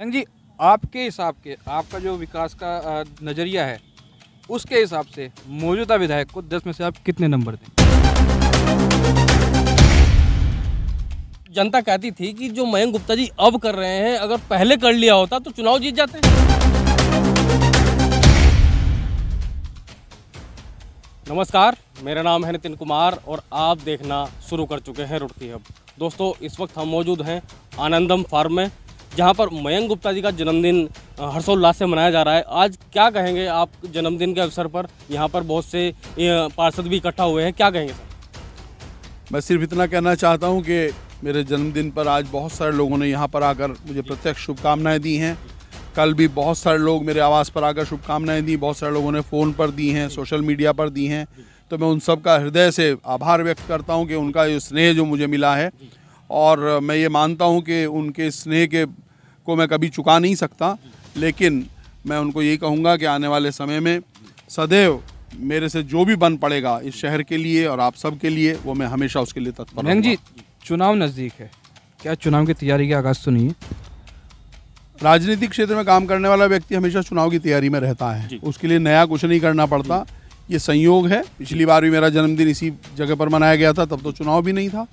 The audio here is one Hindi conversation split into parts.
यंग जी, आपके हिसाब के आपका जो विकास का नज़रिया है, उसके हिसाब से मौजूदा विधायक को 10 में से आप कितने नंबर दें? जनता कहती थी कि जो मयंक गुप्ता जी अब कर रहे हैं, अगर पहले कर लिया होता तो चुनाव जीत जाते। नमस्कार, मेरा नाम है नितिन कुमार और आप देखना शुरू कर चुके हैं रुड़की हब। दोस्तों, इस वक्त हम मौजूद हैं आनंदम फार्म में, जहां पर मयंक गुप्ता जी का जन्मदिन हर्षोल्लास से मनाया जा रहा है। आज क्या कहेंगे आप जन्मदिन के अवसर पर? यहाँ पर बहुत से पार्षद भी इकट्ठा हुए हैं, क्या कहेंगे सर? मैं सिर्फ इतना कहना चाहता हूँ कि मेरे जन्मदिन पर आज बहुत सारे लोगों ने यहाँ पर आकर मुझे प्रत्यक्ष शुभकामनाएं दी हैं। कल भी बहुत सारे लोग मेरे आवास पर आकर शुभकामनाएं दी, बहुत सारे लोगों ने फ़ोन पर दी हैं, सोशल मीडिया पर दी हैं। तो मैं उन सब का हृदय से आभार व्यक्त करता हूँ कि उनका ये स्नेह जो मुझे मिला है, और मैं ये मानता हूँ कि उनके स्नेह को मैं कभी चुका नहीं सकता। लेकिन मैं उनको यही कहूँगा कि आने वाले समय में सदैव मेरे से जो भी बन पड़ेगा इस शहर के लिए और आप सब के लिए, वो मैं हमेशा उसके लिए तत्पर रहूँगा। जी, चुनाव नज़दीक है, क्या चुनाव की तैयारी का आगाज़ तो नहीं है? राजनीतिक क्षेत्र में काम करने वाला व्यक्ति हमेशा चुनाव की तैयारी में रहता है, उसके लिए नया कुछ नहीं करना पड़ता। ये संयोग है, पिछली बार भी मेरा जन्मदिन इसी जगह पर मनाया गया था, तब तो चुनाव भी नहीं था।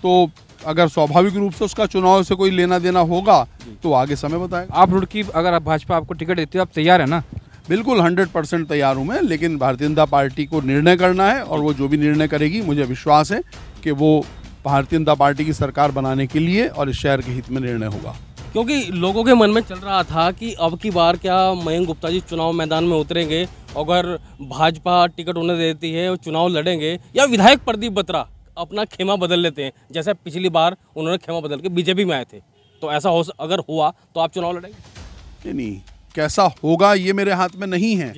तो अगर स्वाभाविक रूप से उसका चुनाव से कोई लेना देना होगा तो आगे समय बताएगा। आप रुड़की, अगर आप भाजपा आपको टिकट देती है, आप तैयार है ना? बिल्कुल 100% तैयार हूँ मैं, लेकिन भारतीय जनता पार्टी को निर्णय करना है और वो जो भी निर्णय करेगी, मुझे विश्वास है कि वो भारतीय जनता पार्टी की सरकार बनाने के लिए और इस शहर के हित में निर्णय होगा। क्योंकि लोगों के मन में चल रहा था कि अब की बार क्या मयंक गुप्ता जी चुनाव मैदान में उतरेंगे, अगर भाजपा टिकट उन्हें देती है और चुनाव लड़ेंगे, या विधायक प्रदीप बत्रा अपना खेमा बदल लेते हैं, जैसे पिछली बार उन्होंने खेमा बदल के बीजेपी में आए थे। तो ऐसा अगर हुआ तो आप चुनाव लड़ेंगे? नहीं, कैसा होगा ये मेरे हाथ में नहीं है।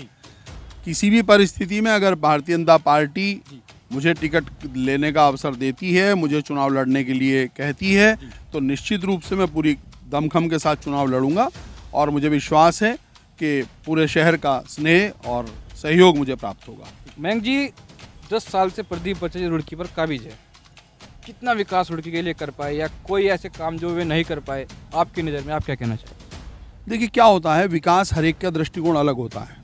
किसी भी परिस्थिति में अगर भारतीय जनता पार्टी मुझे टिकट लेने का अवसर देती है, मुझे चुनाव लड़ने के लिए कहती है, तो निश्चित रूप से मैं पूरी दमखम के साथ चुनाव लड़ूंगा। और मुझे विश्वास है कि पूरे शहर का स्नेह और सहयोग मुझे प्राप्त होगा। मयंक जी, 10 साल से प्रदीप बत्रा जी रुड़की पर काबिज है, कितना विकास रुड़की के लिए कर पाए, या कोई ऐसे काम जो वे नहीं कर पाए, आपकी नज़र में आप क्या कहना चाहें? देखिए, क्या होता है, विकास हर एक का दृष्टिकोण अलग होता है।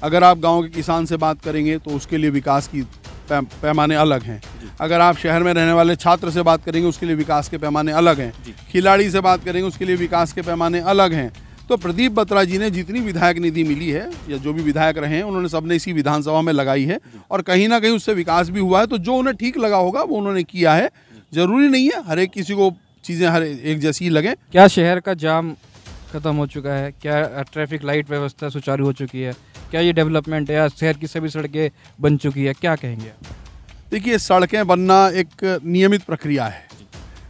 अगर आप गांव के किसान से बात करेंगे तो उसके लिए विकास की पैमाने अलग हैं। अगर आप शहर में रहने वाले छात्र से बात करेंगे, उसके लिए विकास के पैमाने अलग हैं। खिलाड़ी से बात करेंगे, उसके लिए विकास के पैमाने अलग हैं। तो प्रदीप बत्रा जी ने जितनी विधायक निधि मिली है, या जो भी विधायक रहे हैं, उन्होंने सबने इसी विधानसभा में लगाई है, और कहीं ना कहीं उससे विकास भी हुआ है। तो जो उन्हें ठीक लगा होगा वो उन्होंने किया है। जरूरी नहीं है हर एक किसी को चीज़ें हर एक जैसी लगे। क्या शहर का जाम खत्म हो चुका है? क्या ट्रैफिक लाइट व्यवस्था सुचारू हो चुकी है? क्या ये डेवलपमेंट है, या शहर की सभी सड़कें बन चुकी है? क्या कहेंगे आप? देखिए, सड़कें बनना एक नियमित प्रक्रिया है।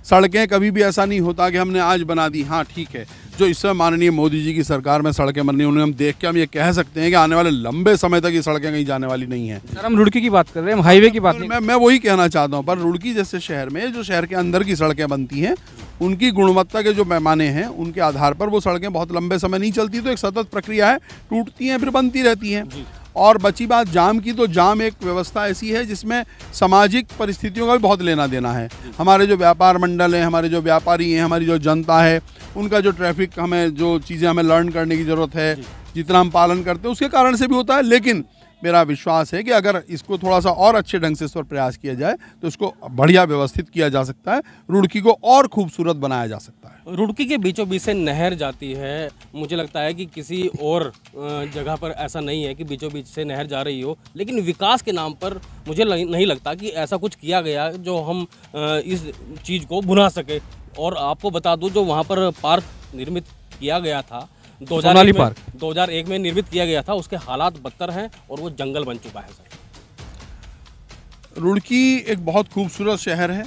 सड़कें कभी भी ऐसा नहीं होता कि हमने आज बना दी। हाँ, ठीक है, जो इस समय माननीय मोदी जी की सरकार में सड़कें बन रही हैं, उन्हें हम देख के हम ये कह सकते हैं कि आने वाले लंबे समय तक ये सड़कें कहीं जाने वाली नहीं हैं। सर, हम रुड़की की बात कर रहे हैं, हम हाईवे की बात नहीं। मैं वही कहना चाहता हूँ, पर रुड़की जैसे शहर में जो शहर के अंदर की सड़कें बनती हैं, उनकी गुणवत्ता के जो पैमाने हैं, उनके आधार पर वो सड़कें बहुत लंबे समय नहीं चलती। तो एक सतत प्रक्रिया है, टूटती हैं फिर बनती रहती हैं। और बची बात जाम की, तो जाम एक व्यवस्था ऐसी है जिसमें सामाजिक परिस्थितियों का भी बहुत लेना देना है। हमारे जो व्यापार मंडल हैं, हमारे जो व्यापारी हैं, हमारी जो जनता है, उनका जो ट्रैफिक, हमें जो चीज़ें हमें लर्न करने की ज़रूरत है, जितना हम पालन करते हैं उसके कारण से भी होता है। लेकिन मेरा विश्वास है कि अगर इसको थोड़ा सा और अच्छे ढंग से इस पर प्रयास किया जाए तो इसको बढ़िया व्यवस्थित किया जा सकता है, रुड़की को और खूबसूरत बनाया जा सकता है। रुड़की के बीचों बीच से नहर जाती है। मुझे लगता है कि किसी और जगह पर ऐसा नहीं है कि बीचों बीच से नहर जा रही हो, लेकिन विकास के नाम पर मुझे नहीं लगता कि ऐसा कुछ किया गया जो हम इस चीज़ को भुना सके। और आपको बता दूं, जो वहाँ पर पार्क निर्मित किया गया था 2001 में निर्मित किया गया था, उसके हालात बदतर हैं और वो जंगल बन चुका है। सर, रुड़की एक बहुत खूबसूरत शहर है,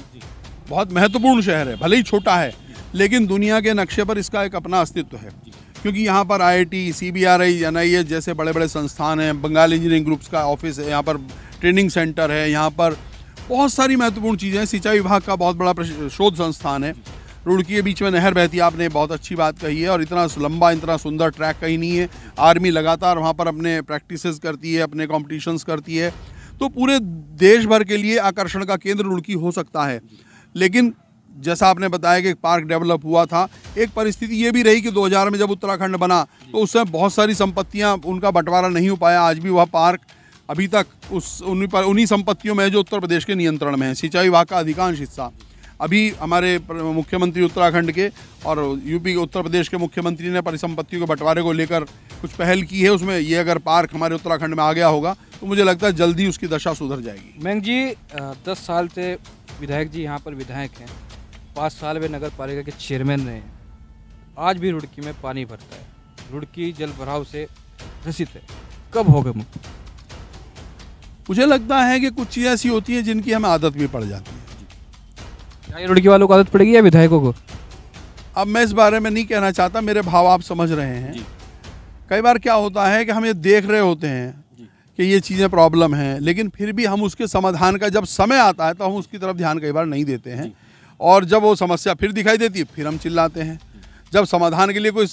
बहुत महत्वपूर्ण शहर है। भले ही छोटा है, लेकिन दुनिया के नक्शे पर इसका एक अपना अस्तित्व है, क्योंकि यहाँ पर IIT, CBRI, NIH जैसे बड़े बड़े संस्थान हैं, बंगाल इंजीनियरिंग ग्रुप्स का ऑफिस है, यहाँ पर ट्रेनिंग सेंटर है, यहाँ पर बहुत सारी महत्वपूर्ण चीज़ें हैं। सिंचाई विभाग का बहुत बड़ा शोध संस्थान है। रुड़की के बीच में नहर बहती है, आपने बहुत अच्छी बात कही है, और इतना लंबा, इतना सुंदर ट्रैक कहीं नहीं है। आर्मी लगातार वहाँ पर अपने प्रैक्टिसेस करती है, अपने कॉम्पिटिशन्स करती है। तो पूरे देश भर के लिए आकर्षण का केंद्र रुड़की हो सकता है। लेकिन जैसा आपने बताया कि एक पार्क डेवलप हुआ था, एक परिस्थिति ये भी रही कि 2000 में जब उत्तराखंड बना तो उस समय बहुत सारी संपत्तियां उनका बंटवारा नहीं हो पाया। आज भी वह पार्क अभी तक उन्हीं संपत्तियों में है जो उत्तर प्रदेश के नियंत्रण में है। सिंचाई विभाग का अधिकांश हिस्सा अभी हमारे मुख्यमंत्री उत्तराखंड के और यूपी उत्तर प्रदेश के मुख्यमंत्री ने परिसंपत्तियों के बंटवारे को लेकर कुछ पहल की है। उसमें ये अगर पार्क हमारे उत्तराखंड में आ गया होगा तो मुझे लगता है जल्दी उसकी दशा सुधर जाएगी। मयंक जी 10 साल से विधायक जी यहाँ पर विधायक हैं, 5 साल में नगर पालिका के चेयरमैन रहे हैं। आज भी रुड़की में पानी भरता है, रुड़की जल भराव से ग्रसित है, कब होगा मुक्त? मुझे लगता है कि कुछ चीज़ें ऐसी होती हैं जिनकी हमें आदत भी पड़ जाती है। क्या ये रुड़की वालों को आदत पड़ेगी या विधायकों को? अब मैं इस बारे में नहीं कहना चाहता, मेरे भाव आप समझ रहे हैं। कई बार क्या होता है कि हम ये देख रहे होते हैं कि ये चीज़ें प्रॉब्लम हैं, लेकिन फिर भी हम उसके समाधान का जब समय आता है तो हम उसकी तरफ ध्यान कई बार नहीं देते हैं, और जब वो समस्या फिर दिखाई देती है फिर हम चिल्लाते हैं। जब समाधान के लिए कोई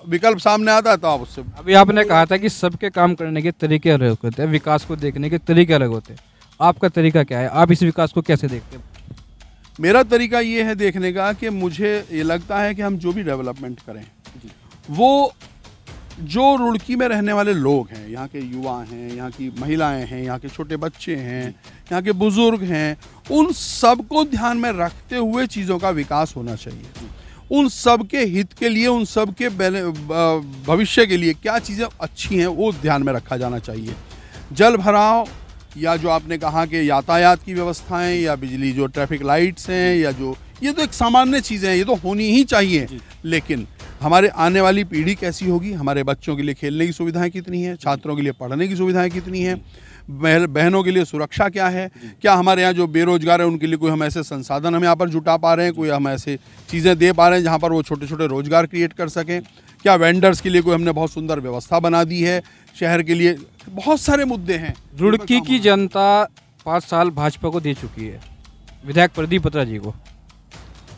विकल्प सामने आता है तो आप उससे। अभी आपने कहा था कि सबके काम करने के तरीके अलग होते हैं, विकास को देखने के तरीके अलग होते हैं। आपका तरीका क्या है? आप इस विकास को कैसे देखते हैं? मेरा तरीका ये है देखने का कि मुझे ये लगता है कि हम जो भी डेवलपमेंट करें वो जो रुड़की में रहने वाले लोग हैं, यहाँ के युवा हैं, यहाँ की महिलाएं हैं, यहाँ के छोटे बच्चे हैं, यहाँ के बुजुर्ग हैं, उन सबको ध्यान में रखते हुए चीज़ों का विकास होना चाहिए। उन सब के हित के लिए, उन सब के भविष्य के लिए क्या चीज़ें अच्छी हैं वो ध्यान में रखा जाना चाहिए। जल भराव या जो आपने कहा कि यातायात की व्यवस्थाएं या बिजली जो ट्रैफिक लाइट्स हैं या जो, ये तो एक सामान्य चीज़ें हैं, ये तो होनी ही चाहिए। लेकिन हमारे आने वाली पीढ़ी कैसी होगी, हमारे बच्चों के लिए खेलने की सुविधाएं कितनी हैं, छात्रों के लिए पढ़ने की सुविधाएं कितनी हैं, बहनों के लिए सुरक्षा क्या है, क्या हमारे यहाँ जो बेरोजगार है उनके लिए कोई हम ऐसे संसाधन हम यहाँ पर जुटा पा रहे हैं, कोई हम ऐसे चीज़ें दे पा रहे हैं जहाँ पर वो छोटे छोटे रोजगार क्रिएट कर सकें, क्या वेंडर्स के लिए कोई हमने बहुत सुंदर व्यवस्था बना दी है शहर के लिए। बहुत सारे मुद्दे हैं। रुड़की की जनता 5 साल भाजपा को दे चुकी है, विधायक प्रदीप बत्रा जी को।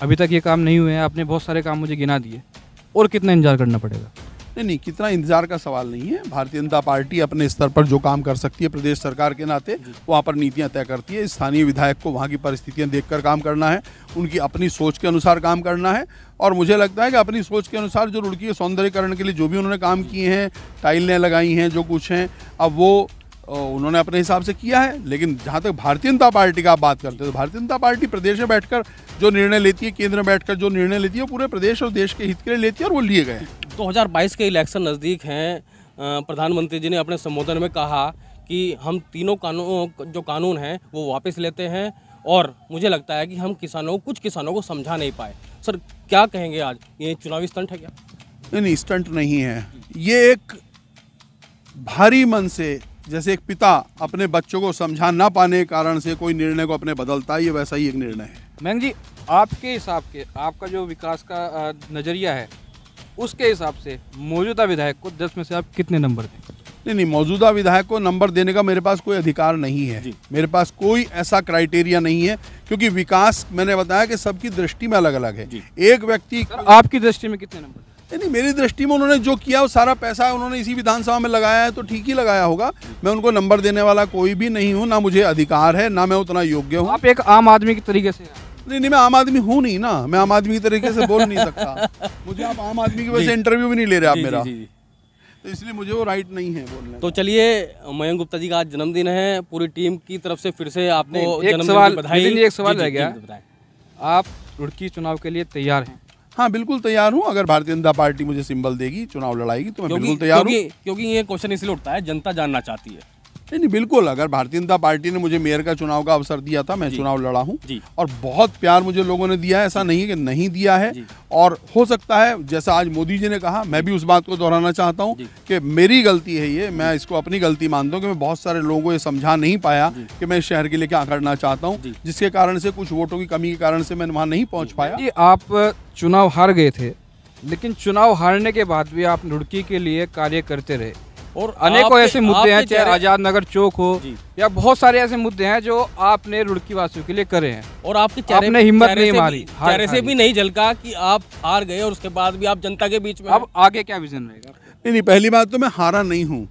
अभी तक ये काम नहीं हुए हैं, आपने बहुत सारे काम मुझे गिना दिए, और कितना इंतजार करना पड़ेगा? नहीं, कितना इंतजार का सवाल नहीं है। भारतीय जनता पार्टी अपने स्तर पर जो काम कर सकती है प्रदेश सरकार के नाते वहाँ पर नीतियाँ तय करती है। स्थानीय विधायक को वहाँ की परिस्थितियाँ देखकर काम करना है, उनकी अपनी सोच के अनुसार काम करना है। और मुझे लगता है कि अपनी सोच के अनुसार जो रुड़की के सौंदर्यीकरण के लिए जो भी उन्होंने काम किए हैं, टाइलें लगाई हैं, जो कुछ हैं, अब वो उन्होंने अपने हिसाब से किया है। लेकिन जहाँ तक भारतीय जनता पार्टी का आप बात करते हैं तो भारतीय जनता पार्टी प्रदेश में बैठकर जो निर्णय लेती है, केंद्र में बैठकर जो निर्णय लेती है, वो पूरे प्रदेश और देश के हित के लिए लेती है, और वो लिए गए हैं। 2022 के इलेक्शन नज़दीक हैं। प्रधानमंत्री जी ने अपने संबोधन में कहा कि हम तीनों कानून हैं वो वापस लेते हैं, और मुझे लगता है कि हम कुछ किसानों को समझा नहीं पाए। सर क्या कहेंगे, आज ये चुनावी स्टंट है क्या? नहीं, स्टंट नहीं है। ये एक भारी मन से, जैसे एक पिता अपने बच्चों को समझा ना पाने के कारण से कोई निर्णय को अपने बदलता है, ये वैसा ही एक निर्णय है। मयंक जी, आपके हिसाब के, आपका जो विकास का नज़रिया है उसके हिसाब से मौजूदा विधायक को 10 में से आप कितने नंबर दें? नहीं, मौजूदा विधायक को नंबर देने का मेरे पास कोई अधिकार नहीं है। मेरे पास कोई ऐसा क्राइटेरिया नहीं है, क्योंकि विकास मैंने बताया कि सबकी दृष्टि में अलग अलग है। एक व्यक्ति, आपकी दृष्टि में कितने नंबर? नहीं, मेरी दृष्टि में उन्होंने जो किया वो सारा पैसा उन्होंने इसी विधानसभा में लगाया है, तो ठीक ही लगाया होगा। मैं उनको नंबर देने वाला कोई भी नहीं हूँ, ना मुझे अधिकार है, ना मैं उतना योग्य हूँ। आप एक आम आदमी के तरीके से? नहीं, मैं आम आदमी हूँ नहीं ना, मैं आम आदमी की तरीके से बोल नहीं सकता। मुझे आप आम आदमी की वजह से इंटरव्यू भी नहीं ले रहे आप मेरा, तो इसलिए मुझे वो राइट नहीं है बोलने। तो चलिए, मयंक गुप्ता जी का आज जन्मदिन है, पूरी टीम की तरफ से फिर से आपको एक सवाल रह गया, आप रुड़की चुनाव के लिए तैयार हैं? हाँ, बिल्कुल तैयार हूँ। अगर भारतीय जनता पार्टी मुझे सिंबल देगी, चुनाव लड़ाएगी, तो मैं बिल्कुल तैयार हूँ। क्योंकि ये क्वेश्चन इसलिए उठता है, जनता जानना चाहती है। नहीं, बिल्कुल। अगर भारतीय जनता पार्टी ने मुझे मेयर का चुनाव का अवसर दिया था, मैं चुनाव लड़ा हूँ, और बहुत प्यार मुझे लोगों ने दिया है, ऐसा नहीं है कि नहीं दिया है। और हो सकता है, जैसा आज मोदी जी ने कहा, मैं भी उस बात को दोहराना चाहता हूँ कि मेरी गलती है ये, मैं इसको अपनी गलती मानता हूँ कि मैं बहुत सारे लोगों को ये समझा नहीं पाया कि मैं इस शहर के लिए क्या करना चाहता हूँ, जिसके कारण से कुछ वोटों की कमी के कारण से मैं वहाँ नहीं पहुँच पाया। आप चुनाव हार गए थे, लेकिन चुनाव हारने के बाद भी आप रुड़की के लिए कार्य करते रहे, और अनेकों ऐसे मुद्दे हैं, चाहे आजाद नगर चौक हो या बहुत सारे ऐसे मुद्दे हैं जो आपने रुड़की वासियों के लिए करे हैं, और आपकी आपने हिम्मत नहीं मारी, चेहरे से भी नहीं झलका कि आप हार गए, और उसके बाद भी आप जनता के बीच में। अब आगे क्या विजन रहेगा? नहीं, पहली बात तो मैं हारा नहीं हूँ।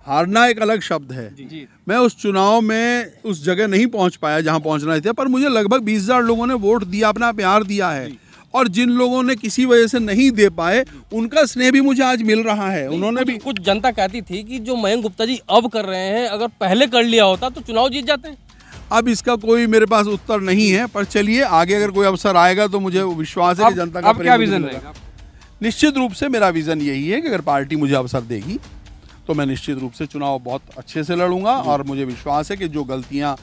हारना एक अलग शब्द है। मैं उस चुनाव में उस जगह नहीं पहुंच पाया जहां पहुंचना था, पर मुझे लगभग 20,000 लोगों ने वोट दिया, अपना प्यार दिया है। और जिन लोगों ने किसी वजह से नहीं दे पाए, उनका स्नेह भी मुझे आज मिल रहा है। उन्होंने भी, कुछ जनता कहती थी कि जो मयंक गुप्ता जी अब कर रहे हैं, अगर पहले कर लिया होता तो चुनाव जीत जाते हैं। अब इसका कोई मेरे पास उत्तर नहीं है, पर चलिए आगे अगर कोई अवसर आएगा तो मुझे विश्वास है कि जनता का क्या विजन रहेगा? निश्चित रूप से मेरा विजन यही है कि अगर पार्टी मुझे अवसर देगी तो मैं निश्चित रूप से चुनाव बहुत अच्छे से लड़ूंगा, और मुझे विश्वास है कि जो गलतियां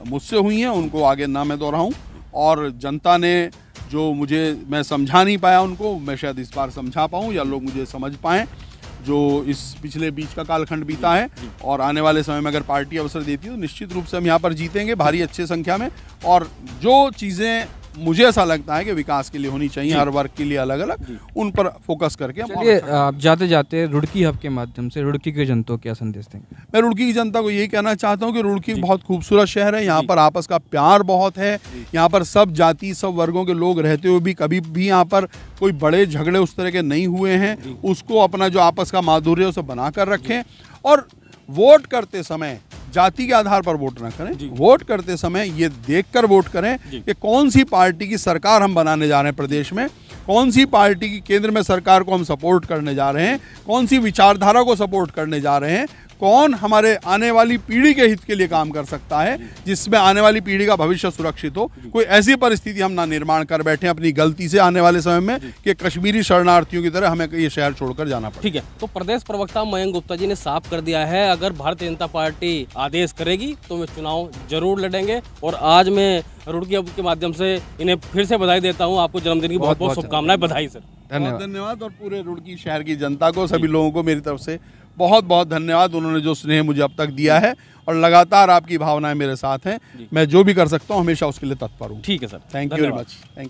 मुझसे हुई हैं उनको आगे ना मैं दोहराऊं, और जनता ने जो मैं समझा नहीं पाया उनको, मैं शायद इस बार समझा पाऊं या लोग मुझे समझ पाएं जो इस पिछले बीच का कालखंड बीता है। और आने वाले समय में अगर पार्टी अवसर देती है तो निश्चित रूप से हम यहाँ पर जीतेंगे भारी अच्छे संख्या में। और जो चीज़ें मुझे ऐसा लगता है कि विकास के लिए होनी चाहिए, हर वर्ग के लिए अलग अलग, उन पर फोकस करके हम। चलिए, आप जाते जाते रुड़की हब के माध्यम से रुड़की के जनता को क्या संदेश देंगे? मैं रुड़की की जनता को यही कहना चाहता हूँ कि रुड़की बहुत खूबसूरत शहर है, यहाँ पर आपस का प्यार बहुत है, यहाँ पर सब जाति सब वर्गों के लोग रहते हुए भी कभी भी यहाँ पर कोई बड़े झगड़े उस तरह के नहीं हुए हैं। उसको अपना जो आपस का माधुर्य उसे बना कर रखें, और वोट करते समय जाति के आधार पर वोट ना करें। वोट करते समय ये देखकर वोट करें कि कौन सी पार्टी की सरकार हम बनाने जा रहे हैं प्रदेश में, कौन सी पार्टी की केंद्र में सरकार को हम सपोर्ट करने जा रहे हैं, कौन सी विचारधारा को सपोर्ट करने जा रहे हैं, कौन हमारे आने वाली पीढ़ी के हित के लिए काम कर सकता है, जिसमें आने वाली पीढ़ी का भविष्य सुरक्षित हो। कोई ऐसी परिस्थिति हम ना निर्माण कर बैठे अपनी गलती से आने वाले समय में कि कश्मीरी शरणार्थियों की तरह हमें ये शहर छोड़कर जाना पड़े। ठीक है, तो प्रदेश प्रवक्ता मयंक गुप्ता जी ने साफ कर दिया है, अगर भारतीय जनता पार्टी आदेश करेगी तो वे चुनाव जरूर लड़ेंगे। और आज मैं रुड़की हब के माध्यम से इन्हें फिर से बधाई देता हूँ। आपको जन्मदिन की बहुत बहुत शुभकामनाएं। बधाई सर। धन्यवाद। और पूरे रुड़की शहर की जनता को, सभी लोगों को मेरी तरफ से बहुत बहुत धन्यवाद। उन्होंने जो स्नेह मुझे अब तक दिया है और लगातार आपकी भावनाएं मेरे साथ हैं, मैं जो भी कर सकता हूं हमेशा उसके लिए तत्पर हूं। ठीक है sir, thank you very much. Thank you.